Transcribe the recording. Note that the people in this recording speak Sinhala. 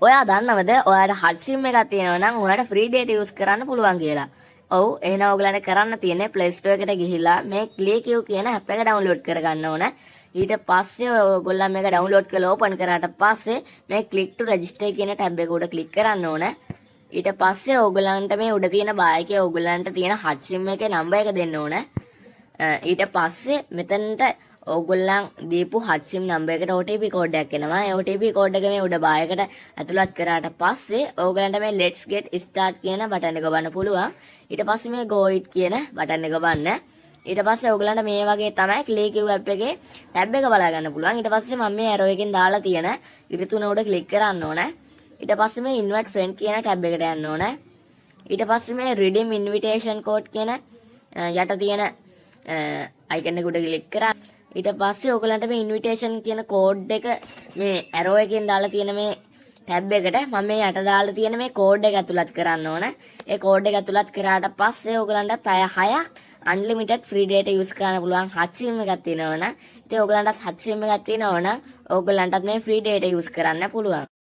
ඔයා දන්නවද ඔයාට හට් සිම් එකක් තියෙනවා නම් ඔයාලට ෆ්‍රී ඩේටා යූස් කරන්න පුළුවන් කියලා. ඔව් එහෙනම් ඔයගලන්ට කරන්න තියෙන්නේ Play Store එකට ගිහිල්ලා මේ ClickQ කියන app එක download කරගන්න ඕන. ඊට පස්සේ ඔයගොල්ලන් මේක download කරලා open කරාට පස්සේ මේ click to register කියන tab එක උඩ click කරන්න ඕන. ඊට පස්සේ ඔයගලන්ට මේ උඩ තියෙන buy එකේ ඔයගලන්ට තියෙන hot sim එකේ number එක දෙන්න ඕන. ඊට පස්සේ මෙතනට ඔයගොල්ලන් දීපු hot sim number එකට OTP code එකක් එනවා. ඒ OTP code එක මේ උඩ buy එකට ඇතුළත් කරාට පස්සේ ඔයගලන්ට මේ let's get start කියන බටන් එක ගන්න පුළුවන්. ඊට පස්සේ මේ go it කියන බටන් එක ගන්න. ඊට පස්සේ ඔයගලන්ට මේ වගේ තමයි ClickQ app එකේ tab එක බලා ගන්න පුළුවන්. ඊට පස්සේ මම මේ arrow එකෙන් දාලා තියෙන ඉරි තුන උඩ click කරන්න ඕන. ඊට පස්සේ මේ invite friend කියන tab එකට යන්න ඕන. ඊට පස්සේ මේ redeem invitation code කියන යට තියෙන icon එක උඩ click කරා. ඊට පස්සේ ඔයගලන්ට මේ invitation කියන code එක මේ arrow එකෙන් දාලා තියෙන මේ tab එකට මම මේ යට දාලා තියෙන මේ code එක ඇතුළත් කරන්න ඕන. ඒ code එක ඇතුළත් කරාට පස්සේ ඔයගලන්ට පැය 6ක් unlimited free data use කරන්න පුළුවන් hot sim එකක් තියෙනවා නම් ඉතින් ඔයගලන්ටත් hot sim එකක් තියෙනවා නම් ඔයගලන්ටත් මේ free data use කරන්න පුළුවන්.